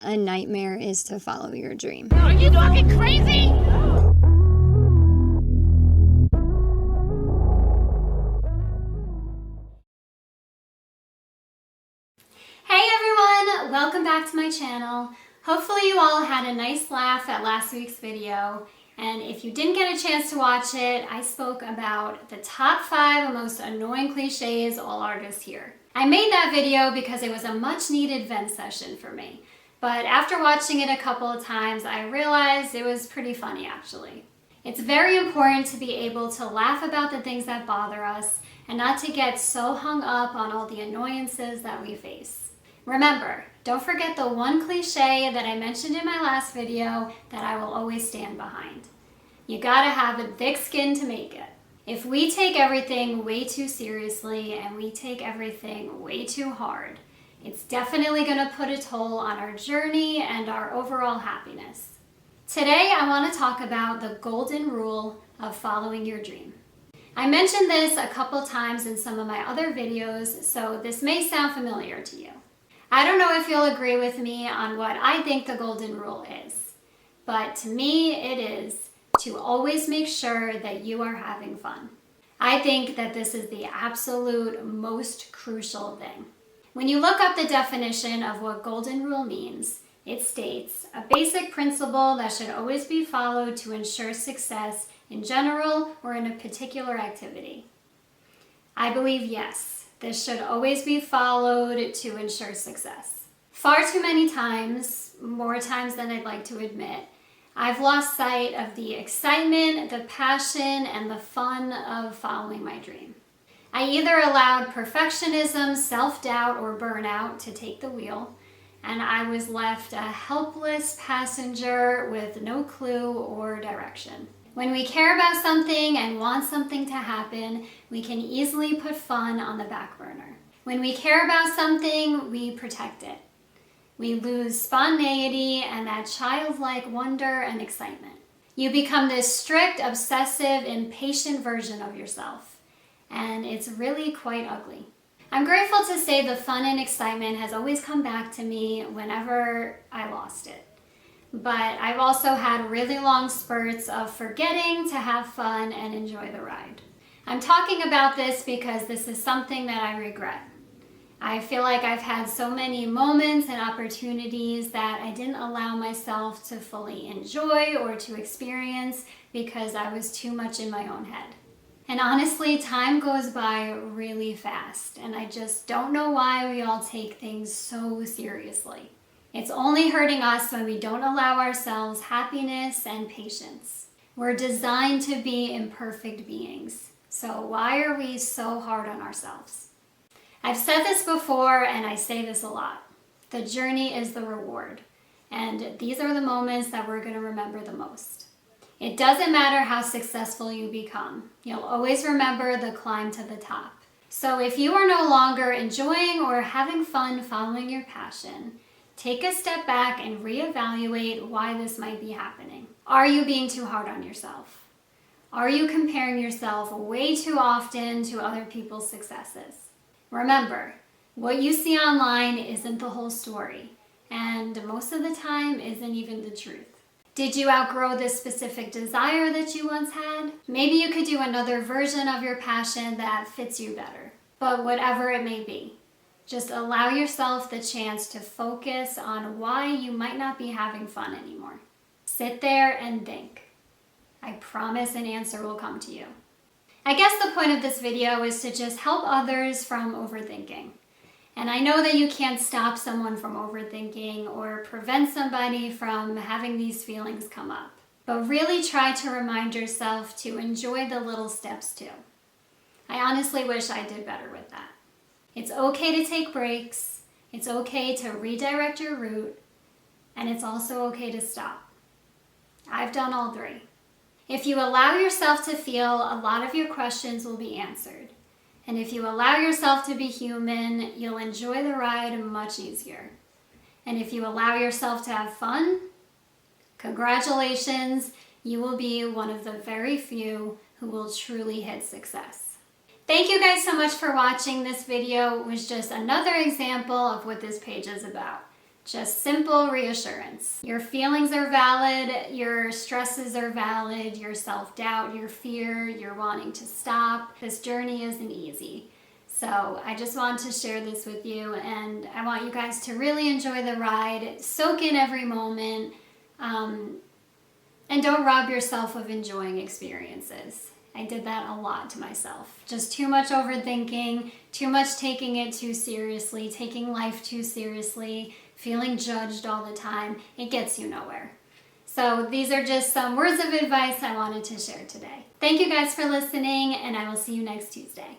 A nightmare is to follow your dream. Are you fucking crazy? Hey everyone, welcome back to my channel. Hopefully you all had a nice laugh at last week's video, and if you didn't get a chance to watch it, I spoke about the top 5 most annoying cliches all artists hear. I made that video because it was a much needed vent session for me, but after watching it a couple of times, I realized it was pretty funny actually. It's very important to be able to laugh about the things that bother us and not to get so hung up on all the annoyances that we face. Remember, don't forget the one cliche that I mentioned in my last video that I will always stand behind. You gotta have a thick skin to make it. If we take everything way too seriously and we take everything way too hard, it's definitely gonna put a toll on our journey and our overall happiness. Today, I wanna talk about the golden rule of following your dream. I mentioned this a couple times in some of my other videos, so this may sound familiar to you. I don't know if you'll agree with me on what I think the golden rule is, but to me it is to always make sure that you are having fun. I think that this is the absolute most crucial thing. When you look up the definition of what golden rule means, it states a basic principle that should always be followed to ensure success in general or in a particular activity. I believe yes. This should always be followed to ensure success. Far too many times, more times than I'd like to admit, I've lost sight of the excitement, the passion, and the fun of following my dream. I either allowed perfectionism, self-doubt, or burnout to take the wheel, and I was left a helpless passenger with no clue or direction. When we care about something and want something to happen, we can easily put fun on the back burner. When we care about something, we protect it. We lose spontaneity and that childlike wonder and excitement. You become this strict, obsessive, impatient version of yourself, and it's really quite ugly. I'm grateful to say the fun and excitement has always come back to me whenever I lost it. But I've also had really long spurts of forgetting to have fun and enjoy the ride. I'm talking about this because this is something that I regret. I feel like I've had so many moments and opportunities that I didn't allow myself to fully enjoy or to experience because I was too much in my own head. And honestly, time goes by really fast, and I just don't know why we all take things so seriously. It's only hurting us when we don't allow ourselves happiness and patience. We're designed to be imperfect beings, so why are we so hard on ourselves? I've said this before, and I say this a lot. The journey is the reward, and these are the moments that we're going to remember the most. It doesn't matter how successful you become. You'll always remember the climb to the top. So if you are no longer enjoying or having fun following your passion, take a step back and reevaluate why this might be happening. Are you being too hard on yourself? Are you comparing yourself way too often to other people's successes? Remember, what you see online isn't the whole story, and most of the time isn't even the truth. Did you outgrow this specific desire that you once had? Maybe you could do another version of your passion that fits you better. But whatever it may be, just allow yourself the chance to focus on why you might not be having fun anymore. Sit there and think. I promise an answer will come to you. I guess the point of this video is to just help others from overthinking. And I know that you can't stop someone from overthinking or prevent somebody from having these feelings come up. But really try to remind yourself to enjoy the little steps too. I honestly wish I did better with that. It's okay to take breaks, it's okay to redirect your route, and it's also okay to stop. I've done all 3. If you allow yourself to feel, a lot of your questions will be answered. And if you allow yourself to be human, you'll enjoy the ride much easier. And if you allow yourself to have fun, congratulations, you will be one of the very few who will truly hit success. Thank you guys so much for watching. This video was just another example of what this page is about. Just simple reassurance. Your feelings are valid, your stresses are valid, your self-doubt, your fear, your wanting to stop. This journey isn't easy. So I just want to share this with you, and I want you guys to really enjoy the ride, soak in every moment, and don't rob yourself of enjoying experiences. I did that a lot to myself. Just too much overthinking, too much taking it too seriously, taking life too seriously, feeling judged all the time. It gets you nowhere. So these are just some words of advice I wanted to share today. Thank you guys for listening, and I will see you next Tuesday.